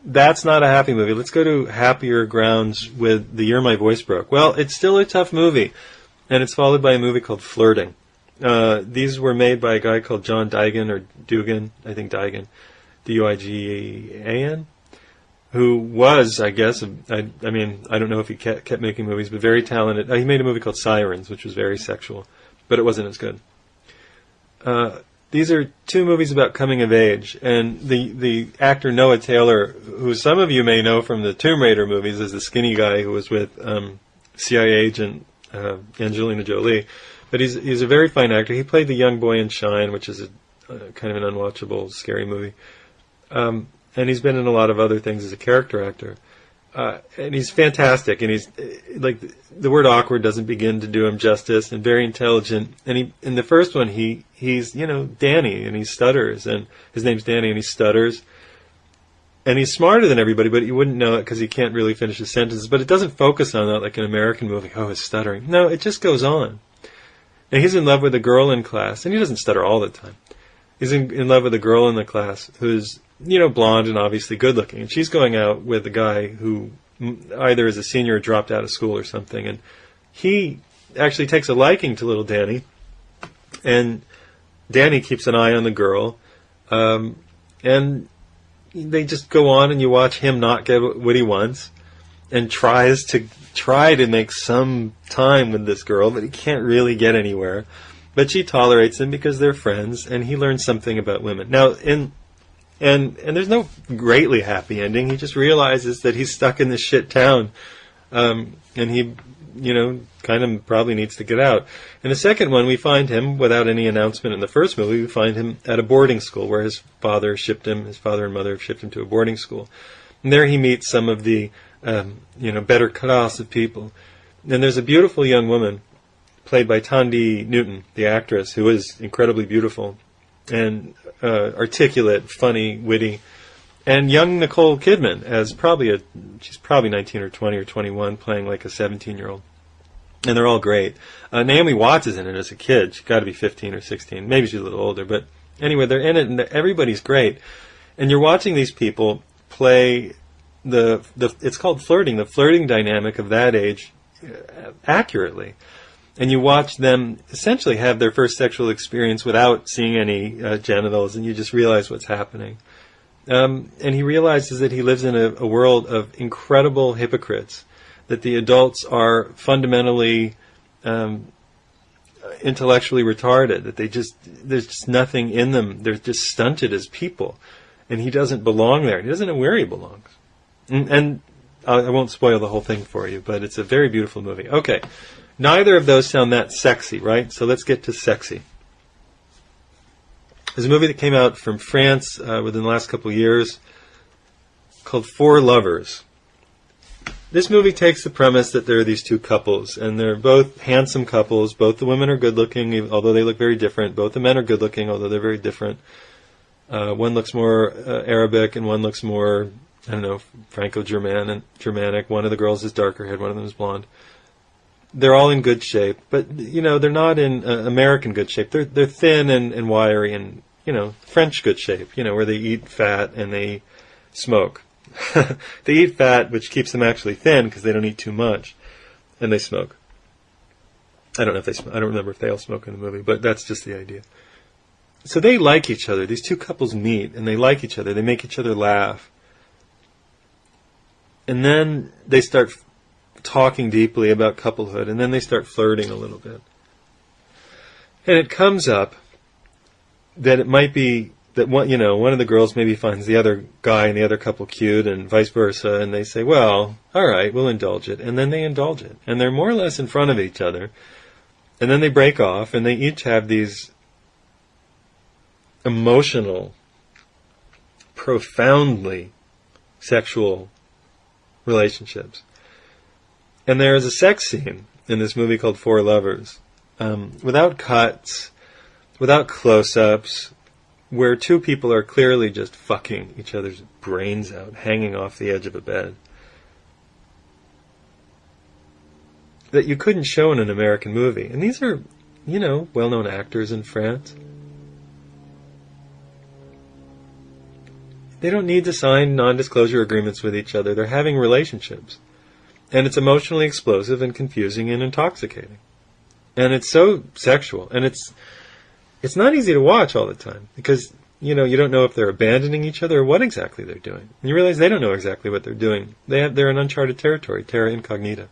that's not a happy movie. Let's go to happier grounds with The Year My Voice Broke. Well, it's still a tough movie, and it's followed by a movie called Flirting. These were made by a guy called John Duigan, or Dugan, I think Duigan, Duigan, who was, I guess, I don't know if he kept making movies, but very talented. He made a movie called Sirens, which was very sexual, but it wasn't as good. These are two movies about coming of age, and the actor Noah Taylor, who some of you may know from the Tomb Raider movies as the skinny guy who was with CIA agent Angelina Jolie, but he's a very fine actor. He played the young boy in Shine, which is a kind of an unwatchable, scary movie. And he's been in a lot of other things as a character actor. And he's fantastic, and he's like, the word awkward doesn't begin to do him justice, and very intelligent. And in the first one, he's Danny, and he stutters, and his name's Danny, and he stutters, and he's smarter than everybody, but you wouldn't know it because he can't really finish his sentences. But it doesn't focus on that like an American movie. Oh, his stuttering. No, it just goes on. And he's in love with a girl in class, and he doesn't stutter all the time. He's in love with a girl in the class who's blonde and obviously good looking. And she's going out with a guy who either is a senior or dropped out of school or something. And he actually takes a liking to little Danny. And Danny keeps an eye on the girl. And they just go on, and you watch him not get what he wants and try to make some time with this girl, but he can't really get anywhere. But she tolerates him because they're friends, and he learns something about women. Now, and there's no greatly happy ending. He just realizes that he's stuck in this shit town, and he, kind of probably needs to get out. In the second one, we find him, without any announcement in the first movie, we find him at a boarding school where his father and mother have shipped him to a boarding school. And there he meets some of the, better class of people. And there's a beautiful young woman, played by Thandie Newton, the actress, who is incredibly beautiful and articulate, funny, witty, and young Nicole Kidman as she's probably 19 or 20 or 21, playing like a 17-year-old. And they're all great. Naomi Watts is in it as a kid. She's got to be 15 or 16. Maybe she's a little older. But anyway, they're in it, and everybody's great. And you're watching these people play it's called flirting, the flirting dynamic of that age accurately. And you watch them essentially have their first sexual experience without seeing any genitals, and you just realize what's happening. And he realizes that he lives in a world of incredible hypocrites, that the adults are fundamentally intellectually retarded, that there's just nothing in them. They're just stunted as people. And he doesn't belong there. He doesn't know where he belongs. And I won't spoil the whole thing for you, but it's a very beautiful movie. Okay. Neither of those sound that sexy, right? So let's get to sexy. There's a movie that came out from France within the last couple of years called Four Lovers. This movie takes the premise that there are these two couples, and they're both handsome couples. Both the women are good-looking, although they look very different. Both the men are good-looking, although they're very different. One looks more Arabic, and one looks more, Franco-Germanic. One of the girls is darker haired, one of them is blonde. They're all in good shape, but, they're not in American good shape. They're thin and wiry and, French good shape, where they eat fat and they smoke. They eat fat, which keeps them actually thin because they don't eat too much, and they smoke. I don't know if they smoke. I don't remember if they all smoke in the movie, but that's just the idea. So they like each other. These two couples meet, and they like each other. They make each other laugh. And then they start talking deeply about couplehood, and then they start flirting a little bit. And it comes up that it might be that one of the girls maybe finds the other guy and the other couple cute, and vice versa, and they say, well, all right, we'll indulge it. And then they indulge it. And they're more or less in front of each other. And then they break off, and they each have these emotional, profoundly sexual relationships. And there is a sex scene in this movie called Four Lovers, without cuts, without close-ups, where two people are clearly just fucking each other's brains out, hanging off the edge of a bed, that you couldn't show in an American movie. And these are, well-known actors in France. They don't need to sign non-disclosure agreements with each other. They're having relationships. And it's emotionally explosive and confusing and intoxicating. And it's so sexual. And it's not easy to watch all the time. Because, you don't know if they're abandoning each other or what exactly they're doing. And you realize they don't know exactly what they're doing. They're in uncharted territory, terra incognita.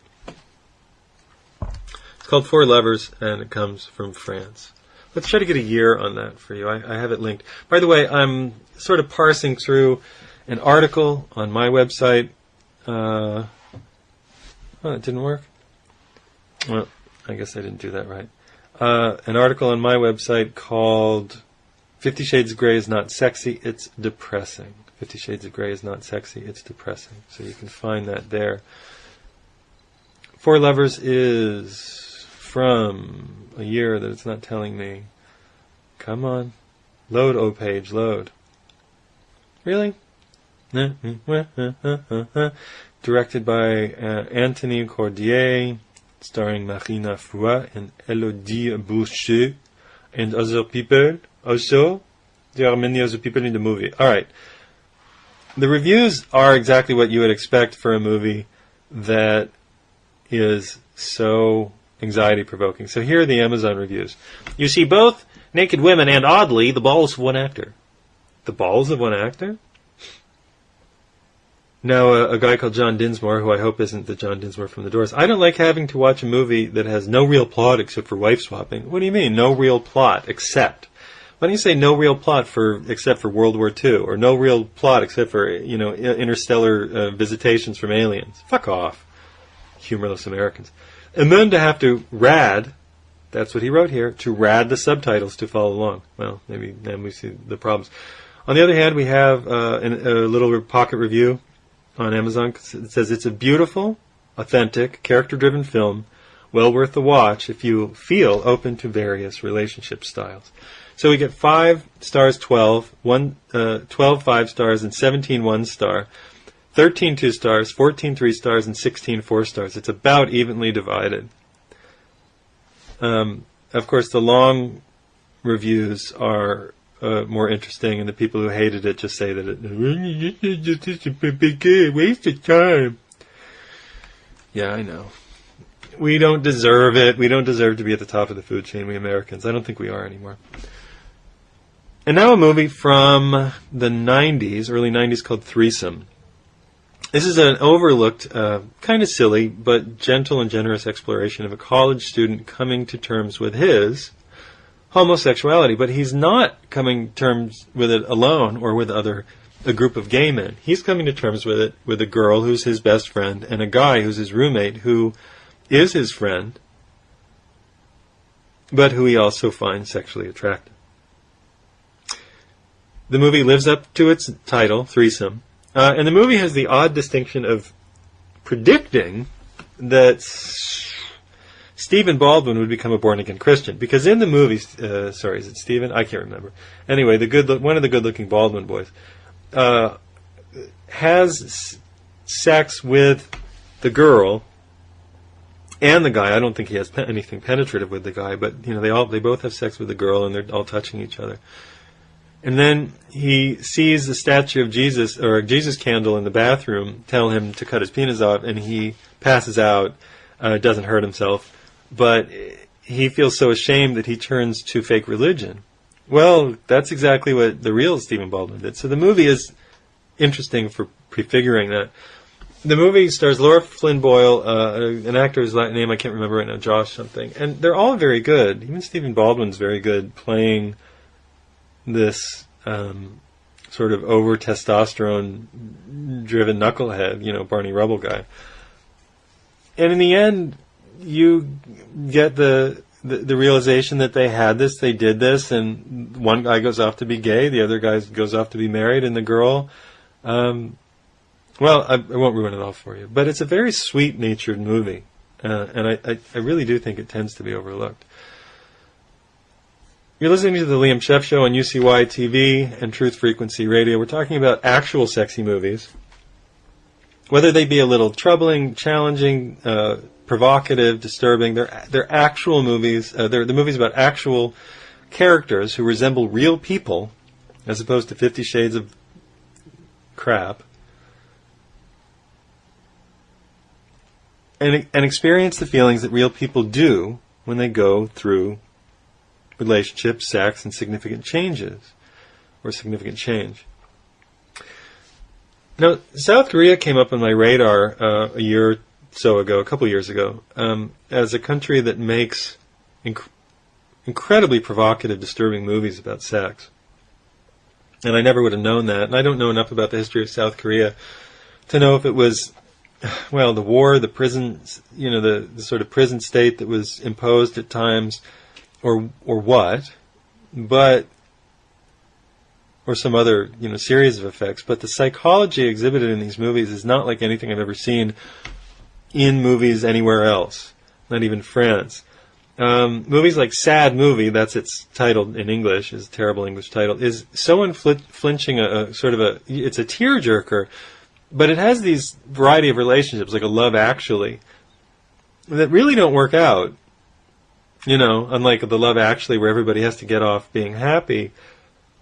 It's called Four Lovers, and it comes from France. Let's try to get a year on that for you. I have it linked. By the way, I'm sort of parsing through an article on my website. Oh, it didn't work? Well, I guess I didn't do that right. An article on my website called 50 Shades of Grey is not sexy, it's depressing. 50 Shades of Grey is not sexy, it's depressing. So you can find that there. Four Lovers is from a year that it's not telling me. Come on. Load, O page, load. Really? Directed by Anthony Cordier, starring Marina Foy and Elodie Boucher and other people. Also, there are many other people in the movie. Alright. The reviews are exactly what you would expect for a movie that is so anxiety-provoking. So here are the Amazon reviews. You see both naked women and, oddly, the balls of one actor. The balls of one actor? Now, a guy called John Dinsmore, who I hope isn't the John Dinsmore from The Doors. I don't like having to watch a movie that has no real plot except for wife swapping. What do you mean, no real plot except? Why don't you say no real plot except for World War II, or no real plot except for, interstellar visitations from aliens? Fuck off. Humorless Americans. And then to have to that's what he wrote here, to rad the subtitles to follow along. Well, maybe then we see the problems. On the other hand, we have a little pocket review on Amazon. It says it's a beautiful, authentic, character-driven film, well worth the watch if you feel open to various relationship styles. So we get 5 stars, 12, 12 5 stars, and 17 1 star. 13 2 stars, 14 3 stars, and 16 4 stars. It's about evenly divided. Of course, the long reviews are more interesting, and the people who hated it just say that it's a waste of time. Yeah, I know. We don't deserve it. We don't deserve to be at the top of the food chain, we Americans. I don't think we are anymore. And now a movie from the 90s, early 90s, called Threesome. This is an overlooked, kind of silly, but gentle and generous exploration of a college student coming to terms with his homosexuality. But he's not coming to terms with it alone or with a group of gay men. He's coming to terms with it with a girl who's his best friend and a guy who's his roommate who is his friend, but who he also finds sexually attractive. The movie lives up to its title, Threesome. And the movie has the odd distinction of predicting that Stephen Baldwin would become a born-again Christian. Because in the movie, is it Stephen? I can't remember. Anyway, one of the good-looking Baldwin boys has sex with the girl and the guy. I don't think he has anything penetrative with the guy, but they both have sex with the girl, and they're all touching each other. And then he sees the statue of Jesus, or a Jesus candle in the bathroom, tell him to cut his penis off, and he passes out, doesn't hurt himself, but he feels so ashamed that he turns to fake religion. Well, that's exactly what the real Stephen Baldwin did. So the movie is interesting for prefiguring that. The movie stars Laura Flynn Boyle, an actor whose name I can't remember right now, Josh something, and they're all very good. Even Stephen Baldwin's very good playing this sort of over testosterone driven knucklehead, Barney Rubble guy. And in the end, you get the realization that they did this, and one guy goes off to be gay, the other guy goes off to be married, and the girl, I won't ruin it all for you, but it's a very sweet-natured movie, and I really do think it tends to be overlooked. You're listening to the Liam Scheff Show on UCY TV and Truth Frequency Radio. We're talking about actual sexy movies. Whether they be a little troubling, challenging, provocative, disturbing, they're actual movies. They're the movies about actual characters who resemble real people, as opposed to 50 Shades of crap. And experience the feelings that real people do when they go through relationships, sex, and significant changes, or significant change. Now, South Korea came up on my radar a year or so ago, a couple years ago, as a country that makes incredibly provocative, disturbing movies about sex. And I never would have known that. And I don't know enough about the history of South Korea to know if it was, well, the war, the prisons, the sort of prison state that was imposed at times, or what, or some other, series of effects. But the psychology exhibited in these movies is not like anything I've ever seen in movies anywhere else, not even France. Movies like Sad Movie, that's its title in English, is a terrible English title, is so unflinching, it's a tearjerker, but it has these variety of relationships, like a Love Actually, that really don't work out. Unlike the Love Actually where everybody has to get off being happy.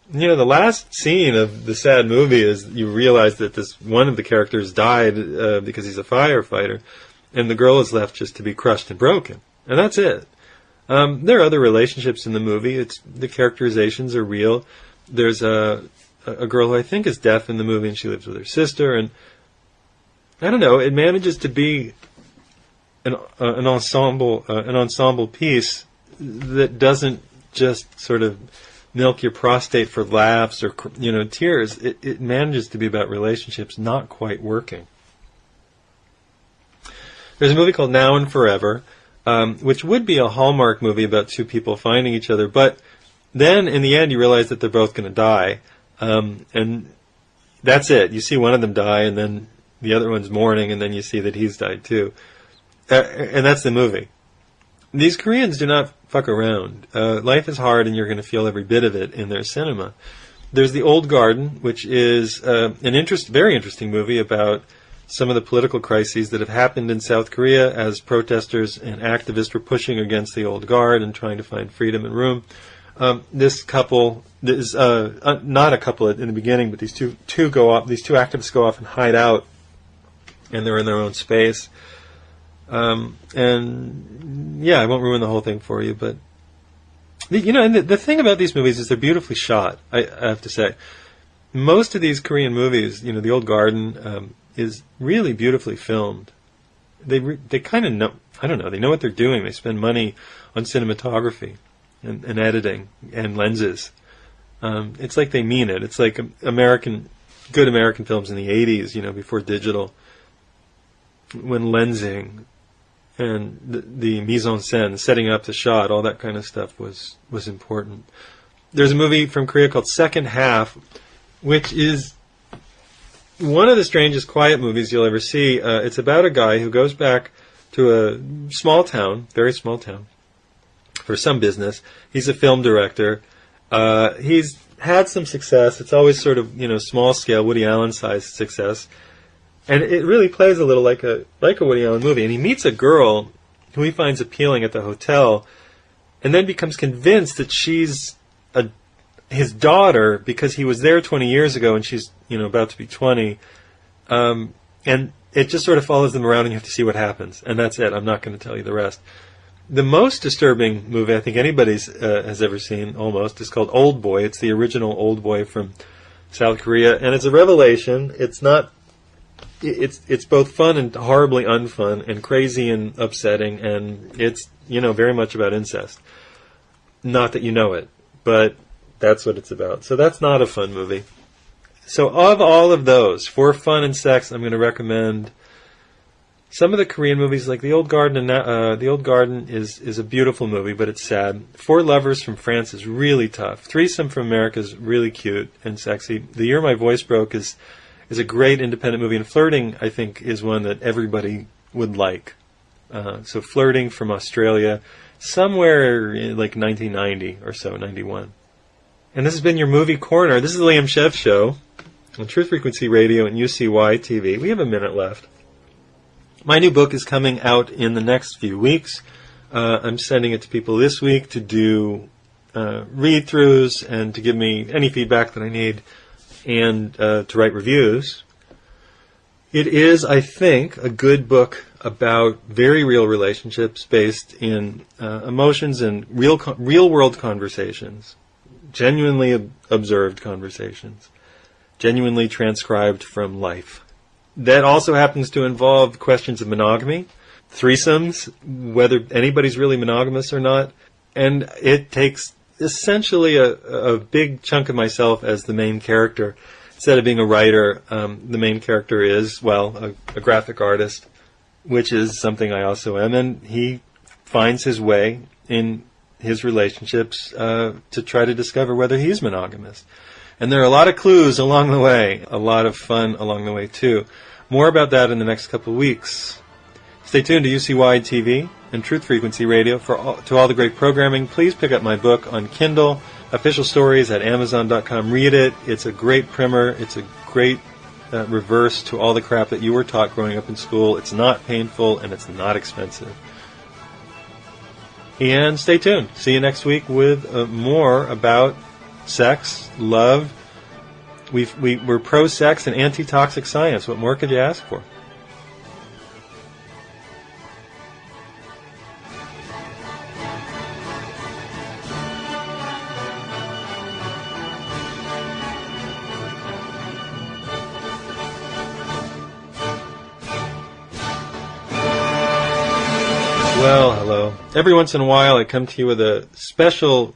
The last scene of the Sad Movie is you realize that one of the characters died because he's a firefighter, and the girl is left just to be crushed and broken. And that's it. There are other relationships in the movie. The characterizations are real. There's a girl who I think is deaf in the movie, and she lives with her sister, and I don't know, it manages to be an ensemble piece that doesn't just sort of milk your prostate for laughs or tears. It manages to be about relationships not quite working. There's a movie called Now and Forever, which would be a Hallmark movie about two people finding each other, but then in the end you realize that they're both going to die, and that's it. You see one of them die, and then the other one's mourning, and then you see that he's died too. And that's the movie. These Koreans do not fuck around. Life is hard, and you're going to feel every bit of it in their cinema. There's The Old Garden, which is very interesting movie about some of the political crises that have happened in South Korea as protesters and activists were pushing against the old guard and trying to find freedom and room. This couple is not a couple in the beginning, but these two activists go off and hide out, and they're in their own space. And yeah, I won't ruin the whole thing for you, but the thing about these movies is they're beautifully shot. I have to say, most of these Korean movies, The Old Garden, is really beautifully filmed. They kind of know, I don't know, they know what they're doing. They spend money on cinematography and editing and lenses. It's like they mean it. It's like good American films in the 80s, before digital, when lensing and the mise en scène, setting up the shot, all that kind of stuff was important. There's a movie from Korea called Second Half, which is one of the strangest quiet movies you'll ever see. It's about a guy who goes back to a small town, very small town, for some business. He's a film director. He's had some success. It's always sort of, small scale, Woody Allen sized success. And it really plays a little like a Woody Allen movie. And he meets a girl who he finds appealing at the hotel, and then becomes convinced that she's his daughter because he was there 20 years ago and she's about to be 20. And it just sort of follows them around, and you have to see what happens. And that's it. I'm not going to tell you the rest. The most disturbing movie I think anybody's has ever seen, almost, is called Old Boy. It's the original Old Boy from South Korea, and it's a revelation. It's not. It's both fun and horribly unfun, and crazy and upsetting, and it's very much about incest. Not that you know it, but that's what it's about. So that's not a fun movie. So of all of those, for fun and sex, I'm going to recommend some of the Korean movies, like The Old Garden. And The Old Garden is a beautiful movie, but it's sad. Four Lovers from France is really tough. Threesome from America is really cute and sexy. The Year My Voice Broke is a great independent movie, and Flirting, I think, is one that everybody would like. So Flirting from Australia. somewhere in like 1990 or so, 91. And this has been your Movie Corner. This is the Liam Scheff Show on Truth Frequency Radio and UCY TV. We have a minute left. My new book is coming out in the next few weeks. I'm sending it to people this week to do read-throughs and to give me any feedback that I need and to write reviews. It is, I think, a good book about very real relationships based in emotions and real-world conversations, genuinely observed conversations, genuinely transcribed from life. That also happens to involve questions of monogamy, threesomes, whether anybody's really monogamous or not, and it takes essentially a big chunk of myself as the main character. Instead of being a writer, the main character is, well, a graphic artist, which is something I also am, and he finds his way in his relationships to try to discover whether he's monogamous. And there are a lot of clues along the way, a lot of fun along the way too. More about that in the next couple of weeks. Stay tuned to UCY TV and Truth Frequency Radio to all the great programming. Please pick up my book on Kindle, Official Stories at Amazon.com. Read it. It's a great primer. It's a great reverse to all the crap that you were taught growing up in school. It's not painful and it's not expensive. And stay tuned. See you next week with more about sex, love. We're pro-sex and anti-toxic science. What more could you ask for? Well, hello. Every once in a while I come to you with a special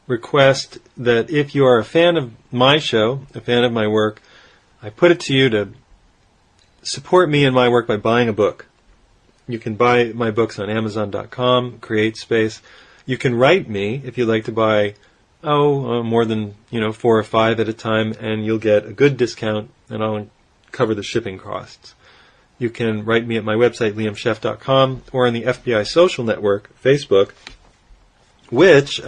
request that if you are a fan of my show, a fan of my work, I put it to you to support me and my work by buying a book. You can buy my books on Amazon.com, CreateSpace. You can write me if you'd like to buy, more than 4 or 5 at a time, and you'll get a good discount, and I'll cover the shipping costs. You can write me at my website, liamscheff.com, or on the FBI social network, Facebook, which,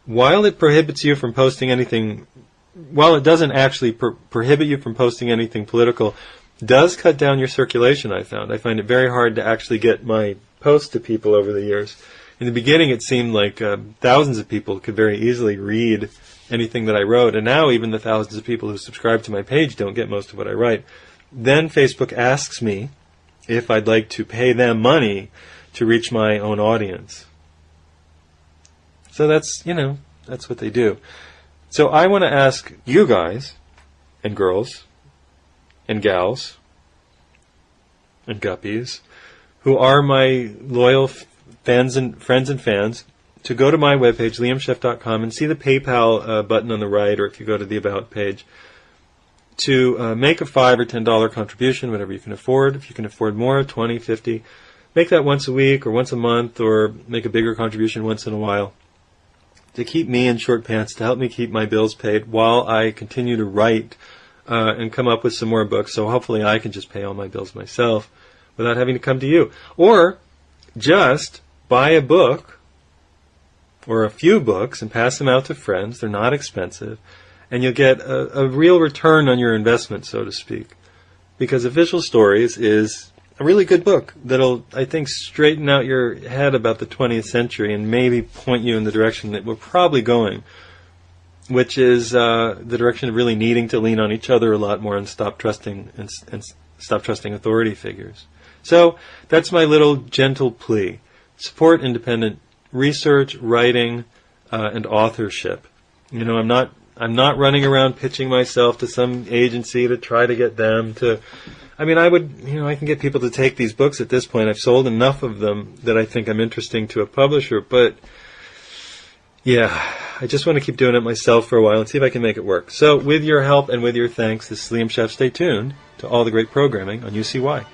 while it prohibits you from posting anything, while it doesn't actually prohibit you from posting anything political, does cut down your circulation, I found. I find it very hard to actually get my posts to people over the years. In the beginning, it seemed like thousands of people could very easily read anything that I wrote, and now even the thousands of people who subscribe to my page don't get most of what I write. Then Facebook asks me if I'd like to pay them money to reach my own audience. So that's what they do. So I want to ask you guys and girls and gals and guppies who are my loyal friends and fans to go to my webpage, liamscheff.com, and see the PayPal button on the right, or if you go to the About page, to make a $5 or $10 contribution, whatever you can afford. If you can afford more, 20, 50, make that once a week or once a month, or make a bigger contribution once in a while, to keep me in short pants, to help me keep my bills paid while I continue to write and come up with some more books. So hopefully I can just pay all my bills myself without having to come to you. Or just buy a book or a few books and pass them out to friends. They're not expensive. And you'll get a real return on your investment, so to speak. Because Official Stories is a really good book that'll, I think, straighten out your head about the 20th century and maybe point you in the direction that we're probably going, which is the direction of really needing to lean on each other a lot more and stop trusting authority figures. So that's my little gentle plea. Support independent research, writing, and authorship. I'm not running around pitching myself to some agency to try to get them to... I can get people to take these books at this point. I've sold enough of them that I think I'm interesting to a publisher, but yeah, I just want to keep doing it myself for a while and see if I can make it work. So with your help and with your thanks, this is Liam Scheff. Stay tuned to all the great programming on UCY.